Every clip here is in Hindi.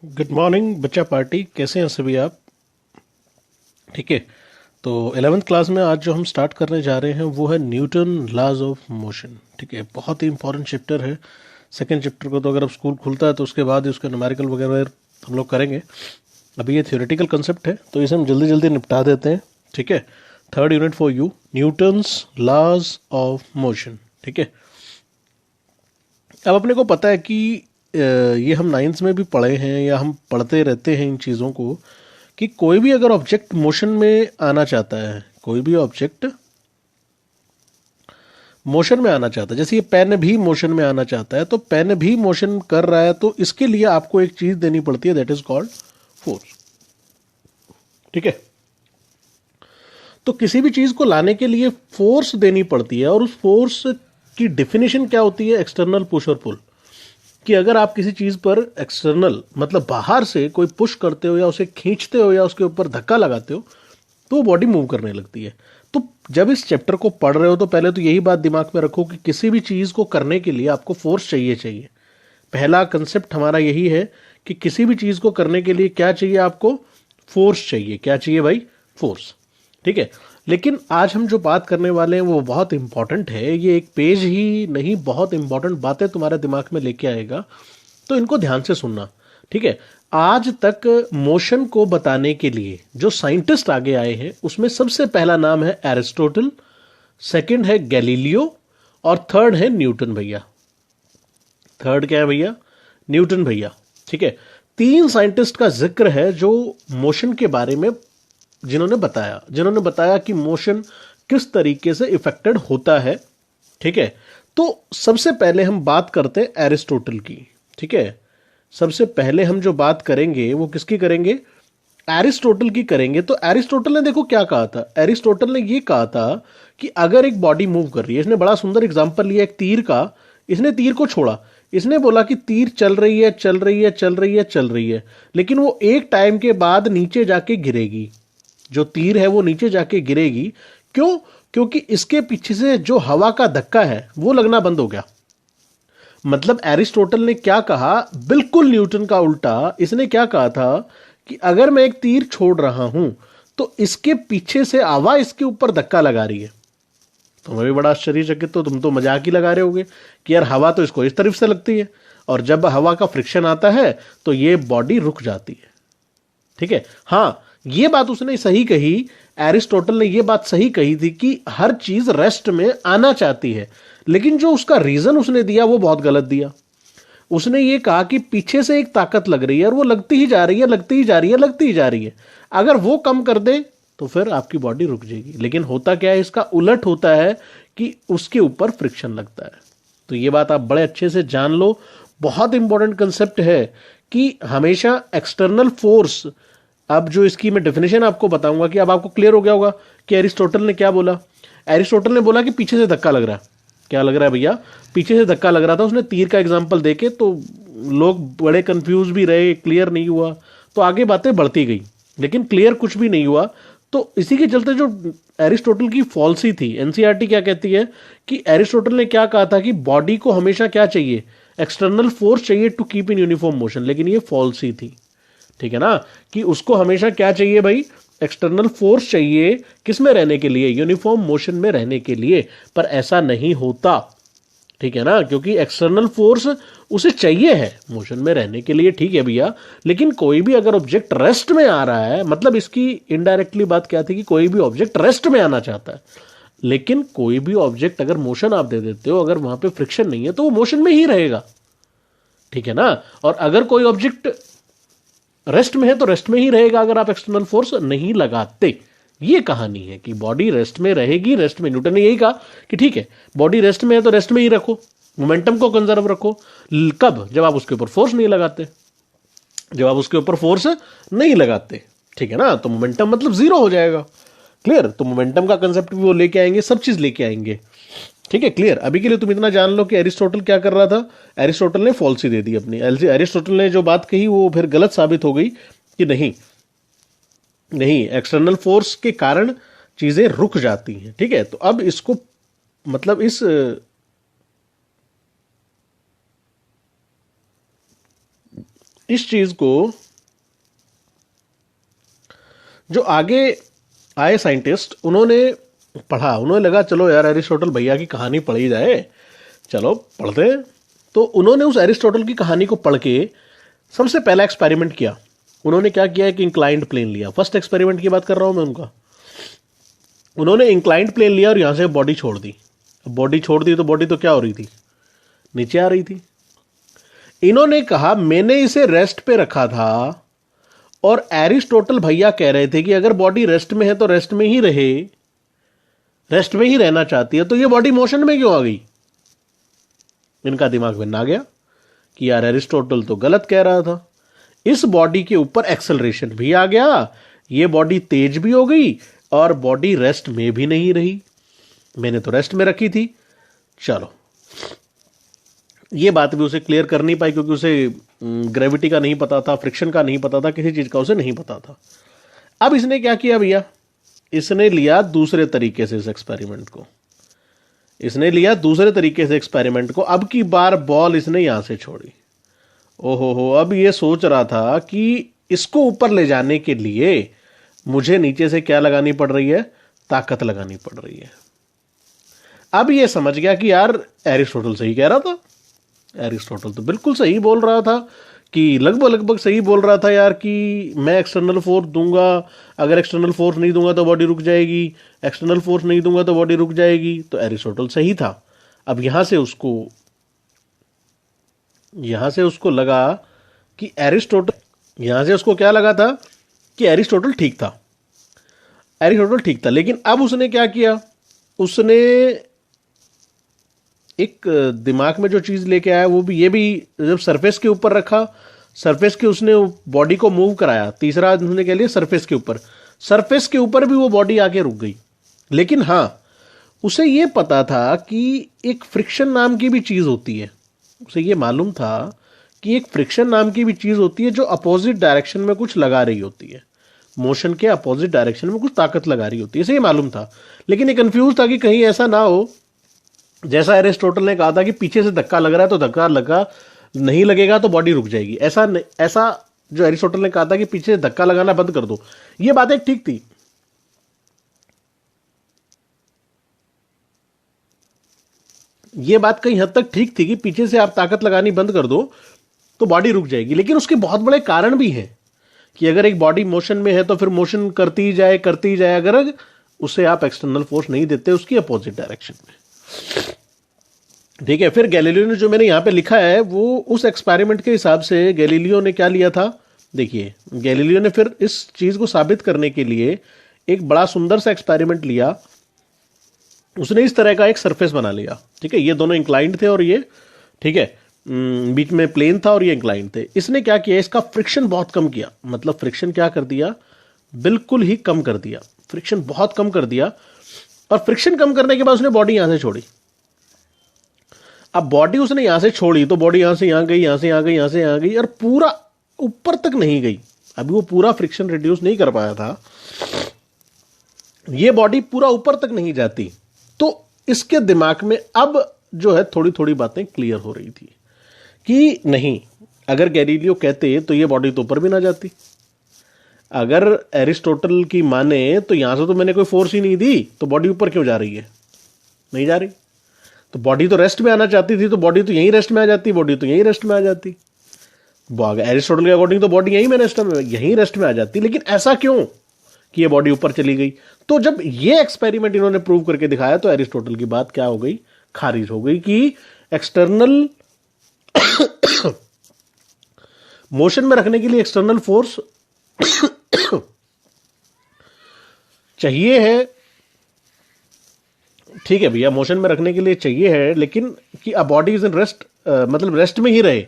गुड मॉर्निंग बच्चा पार्टी, कैसे हैं सभी आप? ठीक है। तो 11th क्लास में आज जो हम स्टार्ट करने जा रहे हैं वो है न्यूटन लॉज ऑफ मोशन। ठीक है, बहुत ही इंपॉर्टेंट चैप्टर है। सेकंड चैप्टर को तो अगर अब स्कूल खुलता है तो उसके बाद ही उसके न्यूमेरिकल वगैरह हम लोग करेंगे। अभी ये थ्योरेटिकल कंसेप्ट है तो इसे हम जल्दी जल्दी निपटा देते हैं। ठीक है, third unit for you, Newton's laws of motion. ठीक है, अब अपने को पता है कि ये हम नाइन्थ में भी पढ़े हैं या हम पढ़ते रहते हैं इन चीज़ों को कि कोई भी अगर ऑब्जेक्ट मोशन में आना चाहता है, कोई भी ऑब्जेक्ट मोशन में आना चाहता है, जैसे ये पेन भी मोशन में आना चाहता है, तो पेन भी मोशन कर रहा है तो इसके लिए आपको एक चीज देनी पड़ती है, दैट इज कॉल्ड फोर्स। ठीक है, तो किसी भी चीज को लाने के लिए फोर्स देनी पड़ती है और उस फोर्स की डेफिनेशन क्या होती है? एक्सटर्नल पुश और पुल। कि अगर आप किसी चीज पर एक्सटर्नल मतलब बाहर से कोई पुश करते हो या उसे खींचते हो या उसके ऊपर धक्का लगाते हो तो बॉडी मूव करने लगती है। तो जब इस चैप्टर को पढ़ रहे हो तो पहले तो यही बात दिमाग में रखो कि किसी भी चीज को करने के लिए आपको फोर्स चाहिए। पहला कंसेप्ट हमारा यही है कि किसी भी चीज को करने के लिए क्या चाहिए? आपको फोर्स चाहिए। क्या चाहिए भाई? फोर्स। ठीक है, लेकिन आज हम जो बात करने वाले हैं वो बहुत इंपॉर्टेंट है। ये एक पेज ही नहीं, बहुत इंपॉर्टेंट बातें तुम्हारे दिमाग में लेके आएगा, तो इनको ध्यान से सुनना। ठीक है, आज तक मोशन को बताने के लिए जो साइंटिस्ट आगे आए हैं उसमें सबसे पहला नाम है एरिस्टोटल, सेकंड है गैलीलियो और थर्ड है न्यूटन भैया। थर्ड क्या है भैया? न्यूटन भैया। ठीक है, तीन साइंटिस्ट का जिक्र है जो मोशन के बारे में जिन्होंने बताया कि मोशन किस तरीके से इफेक्टेड होता है। ठीक है, तो सबसे पहले हम बात करते हैं एरिस्टोटल की। ठीक है, सबसे पहले हम जो बात करेंगे वो किसकी करेंगे? एरिस्टोटल की करेंगे। तो एरिस्टोटल ने देखो क्या कहा था। एरिस्टोटल ने ये कहा था कि अगर एक बॉडी मूव कर रही है, इसने बड़ा सुंदर एग्जांपल लिया एक तीर का। इसने तीर को छोड़ा, इसने बोला कि तीर चल रही है चल रही है चल रही है चल रही है, लेकिन वो एक टाइम के बाद नीचे जाके गिरेगी। जो तीर है वो नीचे जाके गिरेगी। क्यों? क्योंकि इसके पीछे से जो हवा का धक्का है वो लगना बंद हो गया। मतलब एरिस्टोटल ने क्या कहा? बिल्कुल न्यूटन का उल्टा। इसने क्या कहा था कि अगर मैं एक तीर छोड़ रहा हूं तो इसके पीछे से हवा इसके ऊपर धक्का लगा रही है। तुम्हें भी बड़ा आश्चर्यचकित, तो तुम तो मजाक ही लगा रहे होगे कि यार हवा तो इसको इस तरफ से लगती है और जब हवा का फ्रिक्शन आता है तो ये बॉडी रुक जाती है। ठीक है, हाँ, ये बात उसने सही कही। एरिस्टोटल ने ये बात सही कही थी कि हर चीज रेस्ट में आना चाहती है, लेकिन जो उसका रीजन उसने दिया वो बहुत गलत दिया। उसने ये कहा कि पीछे से एक ताकत लग रही है और वो लगती ही जा रही है, लगती ही जा रही है, लगती ही जा रही है। अगर वो कम कर दे तो फिर आपकी बॉडी रुक जाएगी। लेकिन होता क्या है? इसका उलट होता है कि उसके ऊपर फ्रिक्शन लगता है। तो ये बात आप बड़े अच्छे से जान लो, बहुत इंपॉर्टेंट कंसेप्ट है कि हमेशा एक्सटर्नल फोर्स। अब जो इसकी मैं डेफिनेशन आपको बताऊंगा कि अब आपको क्लियर हो गया होगा कि एरिस्टोटल ने क्या बोला। एरिस्टोटल ने बोला कि पीछे से धक्का लग रहा है। क्या लग रहा है भैया? पीछे से धक्का लग रहा था। उसने तीर का एग्जांपल देके तो लोग बड़े कंफ्यूज भी रहे, क्लियर नहीं हुआ, तो आगे बातें बढ़ती गई, लेकिन क्लियर कुछ भी नहीं हुआ। तो इसी के चलते जो एरिस्टोटल की फॉल्सी थी, एनसीईआरटी क्या कहती है कि एरिस्टोटल ने क्या कहा था कि बॉडी को हमेशा क्या चाहिए? एक्सटर्नल फोर्स चाहिए to keep in uniform motion. लेकिन ये फॉल्सी थी। ठीक है ना, कि उसको हमेशा क्या चाहिए भाई? एक्सटर्नल फोर्स चाहिए। किस में रहने के लिए? यूनिफॉर्म मोशन में रहने के लिए। पर ऐसा नहीं होता। ठीक है ना, क्योंकि एक्सटर्नल फोर्स उसे चाहिए है मोशन में रहने के लिए। ठीक है भैया, लेकिन कोई भी अगर ऑब्जेक्ट रेस्ट में आ रहा है, मतलब इसकी इनडायरेक्टली बात क्या थी कि कोई भी ऑब्जेक्ट रेस्ट में आना चाहता है, लेकिन कोई भी ऑब्जेक्ट अगर मोशन आप दे देते हो, अगर वहां पे फ्रिक्शन नहीं है तो वो मोशन में ही रहेगा। ठीक है ना, और अगर कोई ऑब्जेक्ट रेस्ट में है तो रेस्ट में ही रहेगा अगर आप एक्सटर्नल फोर्स नहीं लगाते। ये कहानी है कि बॉडी रेस्ट में रहेगी, रेस्ट में। न्यूटन ने यही कहा कि ठीक है, बॉडी रेस्ट में है तो रेस्ट में ही रखो, मोमेंटम को कंजर्व रखो। कब? जब आप उसके ऊपर फोर्स नहीं लगाते। जब आप उसके ऊपर फोर्स नहीं लगाते, ठीक है ना, तो मोमेंटम मतलब जीरो हो जाएगा। क्लियर? तो मोमेंटम का कंसेप्ट भी वो लेके आएंगे, सब चीज लेके आएंगे। ठीक है, क्लियर? अभी के लिए तुम इतना जान लो कि एरिस्टोटल क्या कर रहा था। एरिस्टोटल ने फॉल्सी दे दी अपनी। एरिस्टोटल ने जो बात कही वो फिर गलत साबित हो गई कि नहीं नहीं, एक्सटर्नल फोर्स के कारण चीजें रुक जाती हैं। ठीक है, तो अब इसको मतलब इस इस चीज को जो आगे आए साइंटिस्ट, उन्होंने पढ़ा, उन्होंने लगा चलो यार एरिस्टोटल भैया की कहानी पढ़ी जाए, चलो पढ़ते हैं। तो उन्होंने उस एरिस्टोटल की कहानी को पढ़ के सबसे पहला एक्सपेरिमेंट किया। उन्होंने क्या किया कि इंक्लाइंड प्लेन लिया। फर्स्ट एक्सपेरिमेंट की बात कर रहा हूं मैं उनका। उन्होंने इंक्लाइंड प्लेन लिया और यहां से बॉडी छोड़ दी। बॉडी छोड़ दी तो बॉडी तो क्या हो रही थी, नीचे आ रही थी। इन्होंने कहा मैंने इसे रेस्ट पे रखा था और एरिस्टोटल भैया कह रहे थे कि अगर बॉडी रेस्ट में है तो रेस्ट में ही रहे, रेस्ट में ही रहना चाहती है, तो ये बॉडी मोशन में क्यों आ गई। इनका दिमाग में आ गया कि यार एरिस्टोटल तो गलत कह रहा था। इस बॉडी के ऊपर एक्सेलरेशन भी आ गया, ये बॉडी तेज भी हो गई और बॉडी रेस्ट में भी नहीं रही। मैंने तो रेस्ट में रखी थी। चलो, ये बात भी उसे क्लियर कर नहीं पाई क्योंकि उसे ग्रेविटी का नहीं पता था, फ्रिक्शन का नहीं पता था, किसी चीज का उसे नहीं पता था। अब इसने क्या किया भैया, इसने लिया दूसरे तरीके से इस एक्सपेरिमेंट को, इसने लिया दूसरे तरीके से एक्सपेरिमेंट को। अब की बार बॉल इसने यहां से छोड़ी। ओहो हो, अब ये सोच रहा था कि इसको ऊपर ले जाने के लिए मुझे नीचे से क्या लगानी पड़ रही है, ताकत लगानी पड़ रही है। अब ये समझ गया कि यार एरिस्टोटल सही कह रहा था, एरिस्टोटल तो बिल्कुल सही बोल रहा था, कि लगभग सही बोल रहा था यार, कि मैं एक्सटर्नल फोर्स दूंगा, अगर एक्सटर्नल फोर्स नहीं दूंगा तो बॉडी रुक जाएगी, एक्सटर्नल फोर्स नहीं दूंगा तो बॉडी रुक जाएगी। तो एरिस्टोटल सही था। अब यहां से उसको लगा कि एरिस्टोटल, यहां से उसको क्या लगा था कि एरिस्टोटल ठीक था, एरिस्टोटल ठीक था। लेकिन अब उसने क्या किया, उसने एक दिमाग में जो चीज लेके आया वो भी, ये भी जब सरफेस के ऊपर रखा, सरफेस के उसने बॉडी को मूव कराया। तीसरा उसने कह लिया सरफेस के ऊपर, सरफेस के ऊपर भी वो बॉडी आके रुक गई। लेकिन हां, उसे ये पता था कि एक फ्रिक्शन नाम की भी चीज होती है, उसे ये मालूम था कि एक फ्रिक्शन नाम की भी चीज होती है जो अपोजिट डायरेक्शन में कुछ लगा रही होती है, मोशन के अपोजिट डायरेक्शन में कुछ ताकत लगा रही होती है, इसे ये मालूम था। लेकिन ये कंफ्यूज था कि कहीं ऐसा ना हो जैसा एरिस्टोटल ने कहा था कि पीछे से धक्का लग रहा है तो धक्का लगा, नहीं लगेगा तो बॉडी रुक जाएगी। ऐसा जो एरिस्टोटल ने कहा था कि पीछे से धक्का लगाना बंद कर दो, ये बातें ठीक थी। ये बात कहीं हद तक ठीक थी कि पीछे से आप ताकत लगानी बंद कर दो तो बॉडी रुक जाएगी। लेकिन उसके बहुत बड़े कारण भी हैं कि अगर एक बॉडी मोशन में है तो फिर मोशन करती जाए, अगर उसे आप एक्सटर्नल फोर्स नहीं देते उसकी अपोजिट डायरेक्शन में। ठीक है, फिर गैलीलियो ने, जो मैंने यहां पे लिखा है वो उस एक्सपेरिमेंट के हिसाब से गैलीलियो ने क्या लिया था। देखिए, गैलीलियो ने फिर इस चीज को साबित करने के लिए एक बड़ा सुंदर सा एक्सपेरिमेंट लिया। उसने इस तरह का एक सरफेस बना लिया। ठीक है, ये दोनों इंक्लाइंड थे और ये, ठीक है, बीच में प्लेन था और ये इंक्लाइंड थे। इसने क्या किया, इसका फ्रिक्शन बहुत कम किया। मतलब फ्रिक्शन क्या कर दिया, बिल्कुल ही कम कर दिया, फ्रिक्शन बहुत कम कर दिया। और फ्रिक्शन कम करने के बाद उसने बॉडी यहां से छोड़ी। अब बॉडी उसने यहां से छोड़ी तो बॉडी यहां से यहां गई, यहां से यहां गई, यहां से यहां गई और पूरा ऊपर तक नहीं गई। अभी वो पूरा फ्रिक्शन रिड्यूस नहीं कर पाया था, ये बॉडी पूरा ऊपर तक नहीं जाती। तो इसके दिमाग में अब जो है थोड़ी थोड़ी बातें क्लियर हो रही थी कि नहीं, अगर गैलीलियो कहते तो ये बॉडी तो ऊपर भी ना जाती। अगर एरिस्टोटल की माने तो यहां से तो मैंने कोई फोर्स ही नहीं दी, तो बॉडी ऊपर क्यों जा रही है, नहीं जा रही। तो बॉडी तो रेस्ट में आना चाहती थी, तो बॉडी तो यहीं रेस्ट में आ जाती, बॉडी तो यहीं रेस्ट में आ जाती। एरिस्टोटल के अकॉर्डिंग तो बॉडी यहीं रेस्ट में आ जाती। लेकिन ऐसा क्यों कि ये बॉडी ऊपर चली गई। तो जब ये एक्सपेरिमेंट इन्होंने प्रूव करके दिखाया तो एरिस्टोटल की बात क्या हो गई, खारिज हो गई कि एक्सटर्नल मोशन में रखने के लिए एक्सटर्नल फोर्स चाहिए है। ठीक है भैया, मोशन में रखने के लिए चाहिए है, लेकिन कि a body is in rest, मतलब रेस्ट में ही रहे,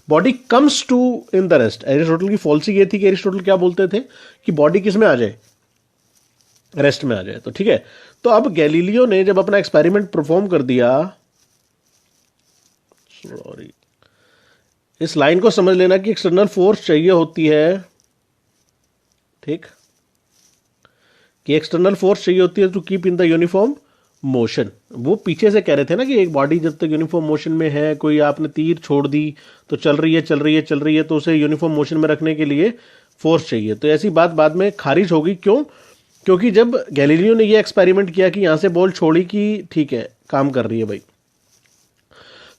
body comes to in the rest. Aristotle की फॉल्सी ये थी कि एरिस्टोटल क्या बोलते थे कि बॉडी किस में आ जाए, रेस्ट में आ जाए। तो ठीक है, तो अब गैलीलियो ने जब अपना एक्सपेरिमेंट परफॉर्म कर दिया, सॉरी, इस लाइन को समझ लेना कि एक्सटर्नल फोर्स चाहिए होती है, ठीक, कि एक्सटर्नल फोर्स चाहिए होती है to keep in the uniform motion. वो पीछे से कह रहे थे ना कि एक बॉडी जब तक यूनिफॉर्म मोशन में है, कोई आपने तीर छोड़ दी तो चल रही है चल रही है चल रही है, तो उसे यूनिफॉर्म मोशन में रखने के लिए फोर्स चाहिए। तो ऐसी बात बाद में खारिज होगी। क्यों? क्योंकि जब गैलीलियो ने ये एक्सपेरिमेंट किया कि यहां से बॉल छोड़ी कि ठीक है काम कर रही है भाई,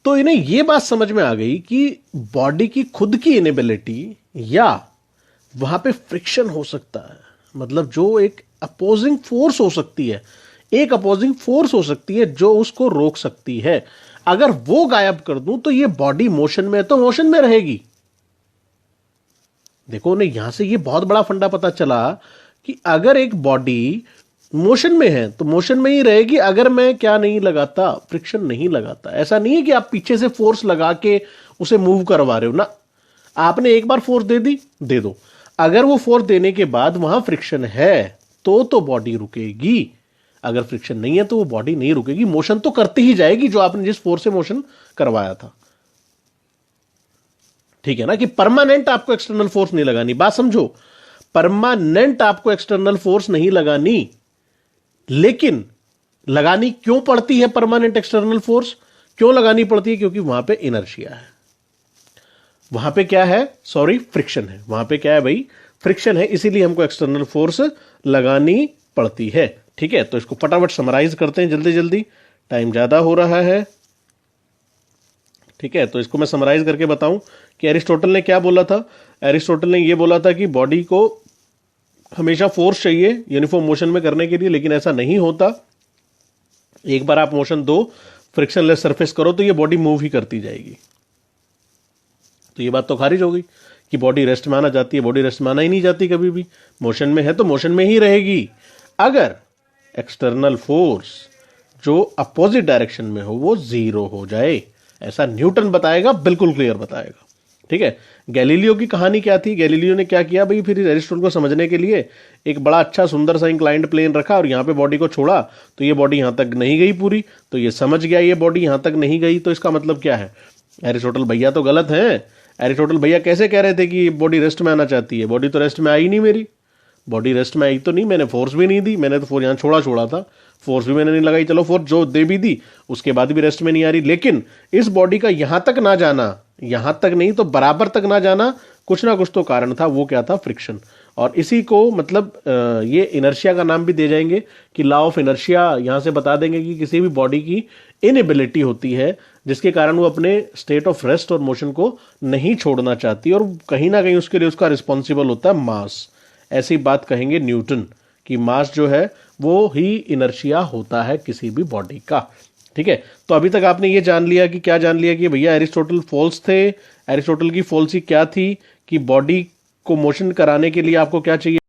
तो इन्हें ये बात समझ में आ गई कि बॉडी की खुद की इनेबिलिटी या वहां पे फ्रिक्शन हो सकता है, मतलब जो एक अपोजिंग फोर्स हो सकती है, एक अपोजिंग फोर्स हो सकती है जो उसको रोक सकती है। अगर वो गायब कर दूं तो ये बॉडी मोशन में है तो मोशन में रहेगी। देखो उन्हें यहां से ये बहुत बड़ा फंडा पता चला कि अगर एक बॉडी मोशन में है तो मोशन में ही रहेगी अगर मैं क्या नहीं लगाता, फ्रिक्शन नहीं लगाता। ऐसा नहीं है कि आप पीछे से फोर्स लगा के उसे मूव करवा रहे हो ना, आपने एक बार फोर्स दे दी, दे दो, अगर वो फोर्स देने के बाद वहां फ्रिक्शन है तो बॉडी रुकेगी, अगर फ्रिक्शन नहीं है तो वो बॉडी नहीं रुकेगी, मोशन तो करती ही जाएगी जो आपने जिस फोर्स से मोशन करवाया था। ठीक है ना, कि परमानेंट आपको एक्सटर्नल फोर्स नहीं लगानी, बात समझो, परमानेंट आपको एक्सटर्नल फोर्स नहीं लगानी, लेकिन लगानी क्यों पड़ती है परमानेंट एक्सटर्नल फोर्स? क्यों लगानी पड़ती है? क्योंकि वहां पे इनर्शिया है, वहां पे क्या है, सॉरी फ्रिक्शन है, वहां पे क्या है भाई, फ्रिक्शन है, इसीलिए हमको एक्सटर्नल फोर्स लगानी पड़ती है। ठीक है, तो इसको फटाफट समराइज करते हैं जल्दी जल्दी, टाइम ज्यादा हो रहा है। ठीक है, तो इसको मैं समराइज करके बताऊं कि एरिस्टोटल ने क्या बोला था। एरिस्टोटल ने यह बोला था कि बॉडी को हमेशा फोर्स चाहिए यूनिफॉर्म मोशन में करने के लिए, लेकिन ऐसा नहीं होता। एक बार आप मोशन दो, फ्रिक्शनलेस सरफेस करो तो ये बॉडी मूव ही करती जाएगी। तो ये बात तो खारिज हो गई कि बॉडी रेस्ट में आना जाती है, बॉडी रेस्ट में आना ही नहीं जाती कभी भी, मोशन में है तो मोशन में ही रहेगी। अगर एक्सटर्नल फोर्स जो अपोजिट डायरेक्शन में हो वो जीरो हो जाए, ऐसा न्यूटन बताएगा, बिल्कुल क्लियर बताएगा। ठीक है, गैलीलियो की कहानी क्या थी? गैलीलियो ने क्या किया भाई, फिर एरिस्टोटल को समझने के लिए एक बड़ा अच्छा सुंदर सा इंक्लाइंड प्लेन रखा और यहां पे बॉडी को छोड़ा, तो ये बॉडी यहां तक नहीं गई पूरी, तो ये समझ गया ये बॉडी यहां तक नहीं गई, तो इसका मतलब क्या है, एरिस्टोटल भैया तो गलत है। एरिस्टोटल भैया कैसे कह रहे थे कि बॉडी रेस्ट में आना चाहती है? बॉडी तो रेस्ट में आई नहीं, मेरी बॉडी रेस्ट में आई तो नहीं, मैंने फोर्स भी नहीं दी, मैंने तो फोर्स यहां छोड़ा था, फोर्स भी मैंने नहीं लगाई, चलो फोर्स जो दे भी दी उसके बाद भी रेस्ट में नहीं आ रही, लेकिन इस बॉडी का यहां तक ना जाना, यहां तक नहीं तो बराबर तक ना जाना, कुछ ना कुछ तो कारण था, वो क्या था, फ्रिक्शन। और इसी को मतलब ये इनर्शिया का नाम भी दे जाएंगे कि लॉ ऑफ इनर्शिया, यहां से बता देंगे कि किसी भी बॉडी की इनएबिलिटी होती है जिसके कारण वो अपने स्टेट ऑफ रेस्ट और मोशन को नहीं छोड़ना चाहती, और कहीं ना कहीं उसके लिए उसका रिस्पॉन्सिबल होता है मास। ऐसी बात कहेंगे न्यूटन कि मास जो है वो ही इनर्शिया होता है किसी भी बॉडी का। ठीक है, तो अभी तक आपने ये जान लिया कि क्या जान लिया कि भैया एरिस्टोटल फॉल्स थे। एरिस्टोटल की फॉल्सी क्या थी कि बॉडी को मोशन कराने के लिए आपको क्या चाहिए,